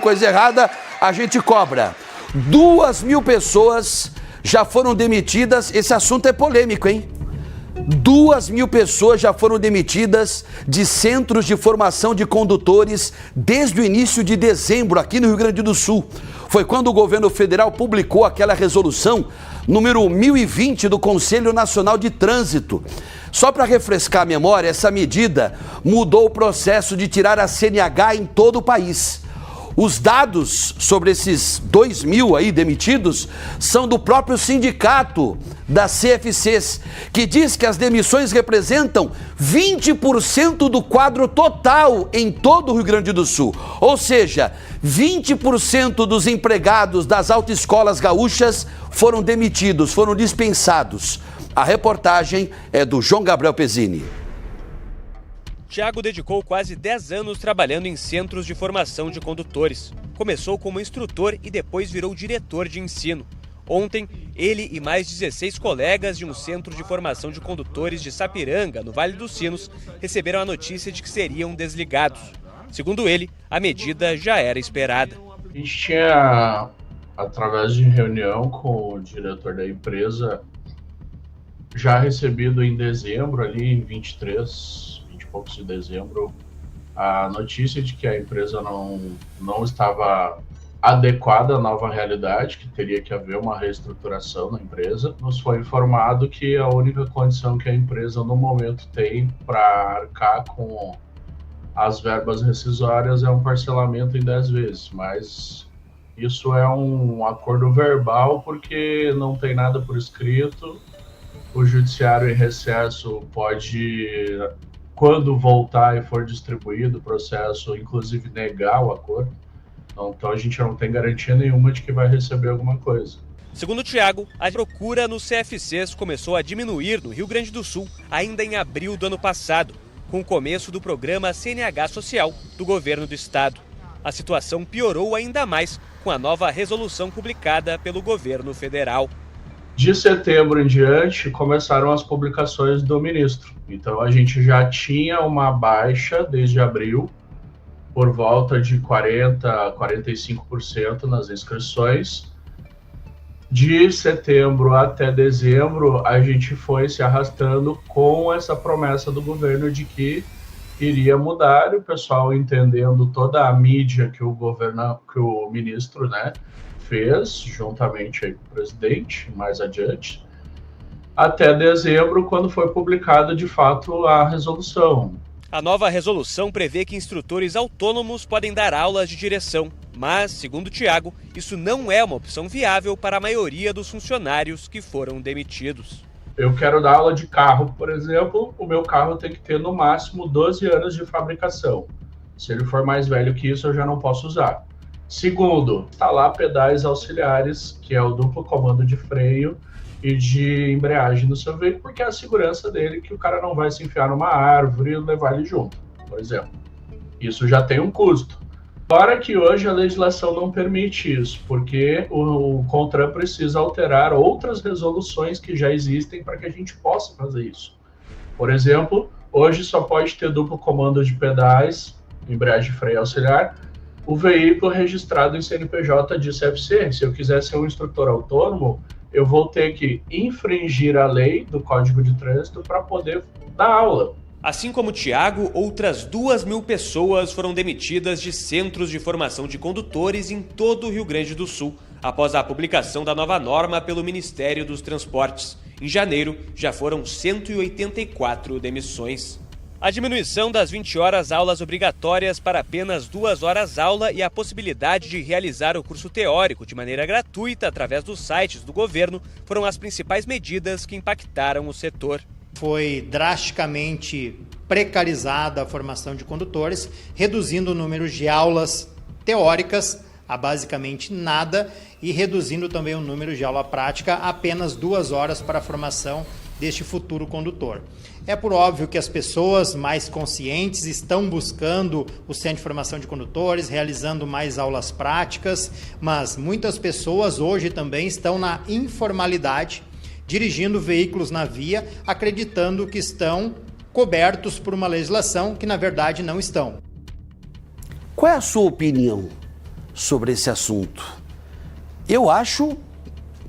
Coisa errada, a gente cobra. 2.000 pessoas já foram demitidas. Esse assunto é polêmico, hein? 2.000 pessoas já foram demitidas de centros de formação de condutores desde o início de dezembro aqui no Rio Grande do Sul. Foi quando o governo federal publicou aquela resolução número 1020 do Conselho Nacional de Trânsito. Só para refrescar a memória, essa medida mudou o processo de tirar a CNH em todo o país. Os dados sobre esses 2.000 aí demitidos são do próprio sindicato das CFCs, que diz que as demissões representam 20% do quadro total em todo o Rio Grande do Sul. Ou seja, 20% dos empregados das autoescolas gaúchas foram demitidos, foram dispensados. A reportagem é do João Gabriel Pezzini. Tiago dedicou quase 10 anos trabalhando em centros de formação de condutores. Começou como instrutor e depois virou diretor de ensino. Ontem, ele e mais 16 colegas de um centro de formação de condutores de Sapiranga, no Vale dos Sinos, receberam a notícia de que seriam desligados. Segundo ele, a medida já era esperada. A gente tinha, através de reunião com o diretor da empresa, já recebido em dezembro, ali em 23 poucos de dezembro, a notícia de que a empresa não estava adequada à nova realidade, que teria que haver uma reestruturação na empresa. Nos foi informado que a única condição que a empresa no momento tem para arcar com as verbas rescisórias é um parcelamento em 10 vezes, mas isso é um acordo verbal porque não tem nada por escrito. O judiciário em recesso pode, quando voltar e for distribuído o processo, inclusive negar o acordo. Então a gente não tem garantia nenhuma de que vai receber alguma coisa. Segundo o Tiago, a procura nos CFCs começou a diminuir no Rio Grande do Sul ainda em abril do ano passado, com o começo do programa CNH Social do governo do estado. A situação piorou ainda mais com a nova resolução publicada pelo governo federal. De setembro em diante, começaram as publicações do ministro. Então, a gente já tinha uma baixa desde abril, por volta de 40% a 45% nas inscrições. De setembro até dezembro, a gente foi se arrastando com essa promessa do governo de que iria mudar, e o pessoal entendendo toda a mídia que o ministro, fez, juntamente aí com o presidente, mais adiante, até dezembro, quando foi publicada de fato a resolução. A nova resolução prevê que instrutores autônomos podem dar aulas de direção, mas, segundo o Tiago, isso não é uma opção viável para a maioria dos funcionários que foram demitidos. Eu quero dar aula de carro, por exemplo, o meu carro tem que ter no máximo 12 anos de fabricação. Se ele for mais velho que isso, eu já não posso usar. Segundo, instalar pedais auxiliares, que é o duplo comando de freio e de embreagem no seu veículo, porque é a segurança dele, que o cara não vai se enfiar numa árvore e levar ele junto, por exemplo. Isso já tem um custo. Fora que hoje a legislação não permite isso, porque o CONTRAN precisa alterar outras resoluções que já existem para que a gente possa fazer isso. Por exemplo, hoje só pode ter duplo comando de pedais, embreagem e freio auxiliar, o veículo registrado em CNPJ de CFC. Se eu quiser ser um instrutor autônomo, eu vou ter que infringir a lei do Código de Trânsito para poder dar aula. Assim como o Tiago, outras 2.000 pessoas foram demitidas de centros de formação de condutores em todo o Rio Grande do Sul, após a publicação da nova norma pelo Ministério dos Transportes. Em janeiro, já foram 184 demissões. A diminuição das 20 horas aulas obrigatórias para apenas 2 horas aula e a possibilidade de realizar o curso teórico de maneira gratuita através dos sites do governo foram as principais medidas que impactaram o setor. Foi drasticamente precarizada a formação de condutores, reduzindo o número de aulas teóricas a basicamente nada e reduzindo também o número de aula prática a apenas 2 horas para a formação deste futuro condutor. É por óbvio que as pessoas mais conscientes estão buscando o centro de formação de condutores, realizando mais aulas práticas, mas muitas pessoas hoje também estão na informalidade, dirigindo veículos na via, acreditando que estão cobertos por uma legislação que na verdade não estão. Qual é a sua opinião? sobre esse assunto. Eu acho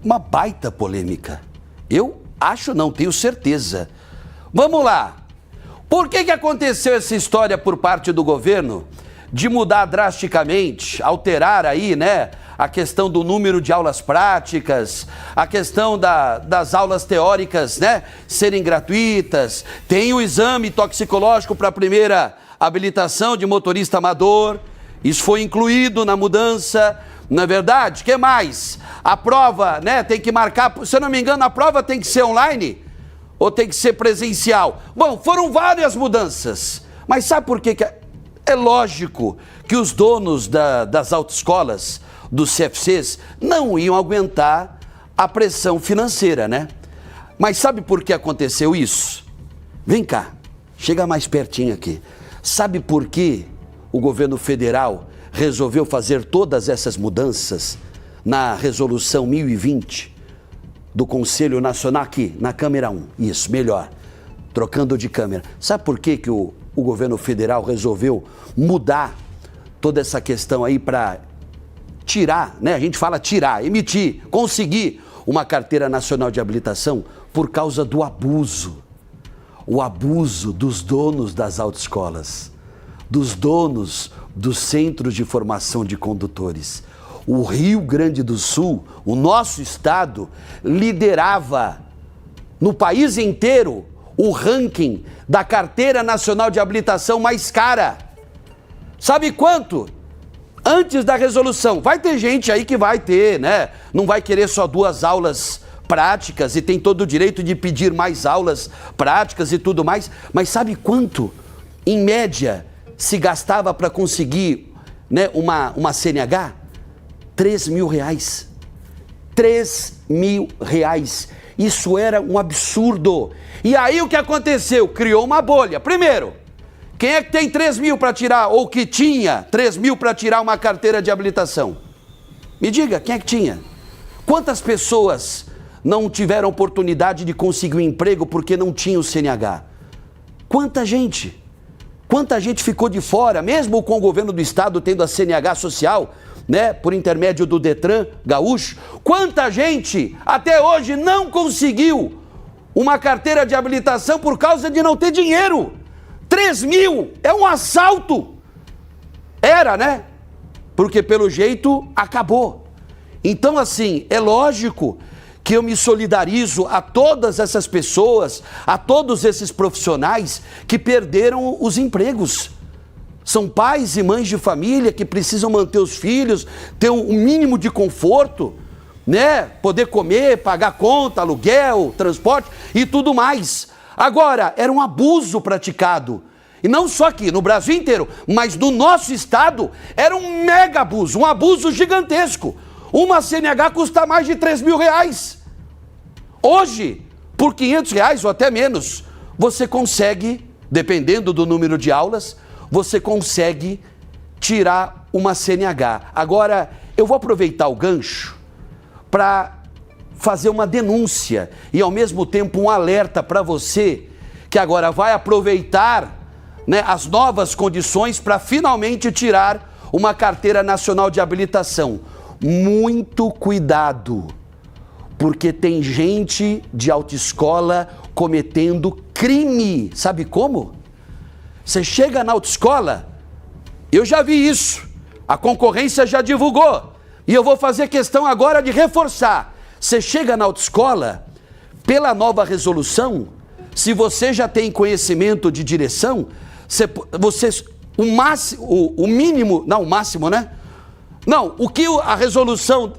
uma baita polêmica. Eu acho, não tenho certeza. Vamos lá. Por que aconteceu essa história por parte do governo de mudar drasticamente, alterar aí, né, a questão do número de aulas práticas, a questão das aulas teóricas, né, serem gratuitas, tem o exame toxicológico para a primeira habilitação de motorista amador, isso foi incluído na mudança, não é verdade? O que mais? A prova, né, tem que marcar, se eu não me engano, a prova tem que ser online ou tem que ser presencial? Bom, foram várias mudanças, mas sabe por que é lógico que os donos das autoescolas, dos CFCs, não iam aguentar a pressão financeira, né? Mas sabe por que aconteceu isso? Vem cá, chega mais pertinho aqui. Sabe por que o governo federal resolveu fazer todas essas mudanças na resolução 1020 do Conselho Nacional aqui, na câmera 1? Isso, melhor, trocando de câmera. Sabe por que o governo federal resolveu mudar toda essa questão aí para tirar, né? A gente fala tirar, emitir, conseguir uma carteira nacional de habilitação? Por causa do abuso. O abuso dos donos das autoescolas, dos donos dos centros de formação de condutores. O Rio Grande do Sul, o nosso estado, liderava no país inteiro o ranking da carteira nacional de habilitação mais cara. Sabe quanto? Antes da resolução. Vai ter gente aí que vai ter, né? Não vai querer só 2 aulas práticas e tem todo o direito de pedir mais aulas práticas e tudo mais. Mas sabe quanto, em média, se gastava para conseguir, né, uma CNH? R$3.000. R$3.000. Isso era um absurdo. E aí o que aconteceu? Criou uma bolha. Primeiro, quem é que tem 3.000 para tirar, ou que tinha 3.000 para tirar uma carteira de habilitação? Me diga, quem é que tinha? Quantas pessoas não tiveram oportunidade de conseguir um emprego porque não tinha o CNH? Quanta gente? Quanta gente ficou de fora, mesmo com o governo do estado tendo a CNH social, né, por intermédio do Detran gaúcho? Quanta gente até hoje não conseguiu uma carteira de habilitação por causa de não ter dinheiro? 3.000 é um assalto. Era, né? Porque pelo jeito acabou. Então, assim, é lógico que eu me solidarizo a todas essas pessoas, a todos esses profissionais que perderam os empregos. São pais e mães de família que precisam manter os filhos, ter um mínimo de conforto, né? Poder comer, pagar conta, aluguel, transporte e tudo mais. Agora, era um abuso praticado. E não só aqui, no Brasil inteiro, mas no nosso estado, era um mega abuso, um abuso gigantesco. Uma CNH custa mais de R$3.000. Hoje, por R$500 ou até menos, você consegue, dependendo do número de aulas, você consegue tirar uma CNH. Agora, eu vou aproveitar o gancho para fazer uma denúncia e, ao mesmo tempo, um alerta para você que agora vai aproveitar, né, as novas condições para finalmente tirar uma carteira nacional de habilitação. Muito cuidado, porque tem gente de autoescola cometendo crime. Sabe como? Você chega na autoescola, eu já vi isso, a concorrência já divulgou, e eu vou fazer questão agora de reforçar. Você chega na autoescola, pela nova resolução, se você já tem conhecimento de direção, o mínimo, não, o máximo, né? Não, o que a resolução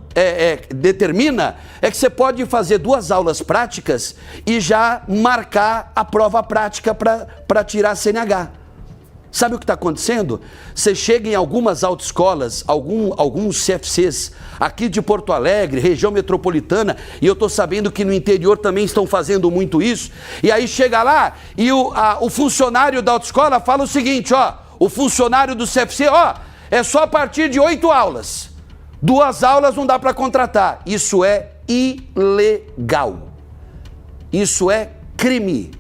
determina é que você pode fazer 2 aulas práticas e já marcar a prova prática para tirar a CNH. Sabe o que está acontecendo? Você chega em algumas autoescolas, alguns CFCs aqui de Porto Alegre, região metropolitana, e eu estou sabendo que no interior também estão fazendo muito isso, e aí chega lá e o funcionário da autoescola fala o seguinte, ó, o funcionário do CFC, ó, é só a partir de 8 aulas. 2 aulas não dá para contratar. Isso é ilegal. Isso é crime.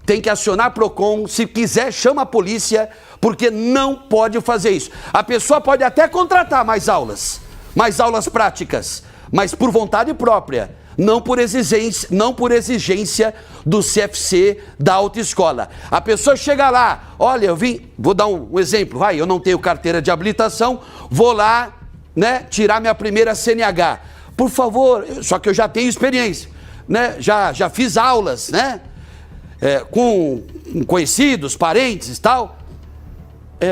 tem que acionar PROCON, se quiser chama a polícia, porque não pode fazer isso. A pessoa pode até contratar mais aulas práticas, mas por vontade própria, não por exigência do CFC da autoescola. A pessoa chega lá, olha, vou dar um exemplo, eu não tenho carteira de habilitação, vou lá, né, tirar minha primeira CNH. Por favor, só que eu já tenho experiência, né, já fiz aulas, né, com conhecidos, parentes e tal.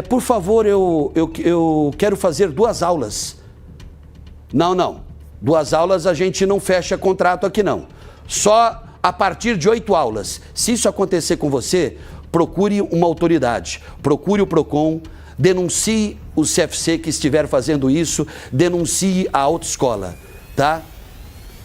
Por favor, eu quero fazer 2 aulas. Não. 2 aulas a gente não fecha contrato aqui não. Só a partir de 8 aulas. Se isso acontecer com você, procure uma autoridade. Procure o PROCON, denuncie o CFC que estiver fazendo isso, denuncie a autoescola, tá?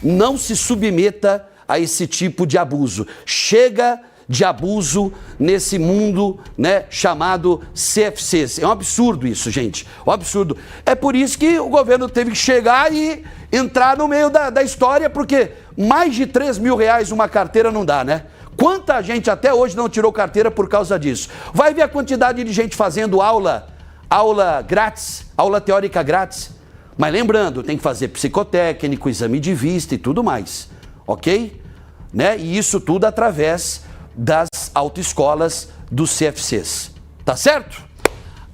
Não se submeta a esse tipo de abuso. Chega de abuso nesse mundo, né, chamado CFCs. É um absurdo isso, gente. Um absurdo. É por isso que o governo teve que chegar e entrar no meio da história, porque mais de R$3.000 uma carteira não dá, né? Quanta gente até hoje não tirou carteira por causa disso? Vai ver a quantidade de gente fazendo aula grátis, aula teórica grátis. Mas lembrando, tem que fazer psicotécnico, exame de vista e tudo mais, ok? Né? E isso tudo através das autoescolas dos CFCs, tá certo?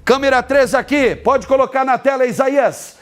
Câmera 3 aqui, pode colocar na tela, Isaías.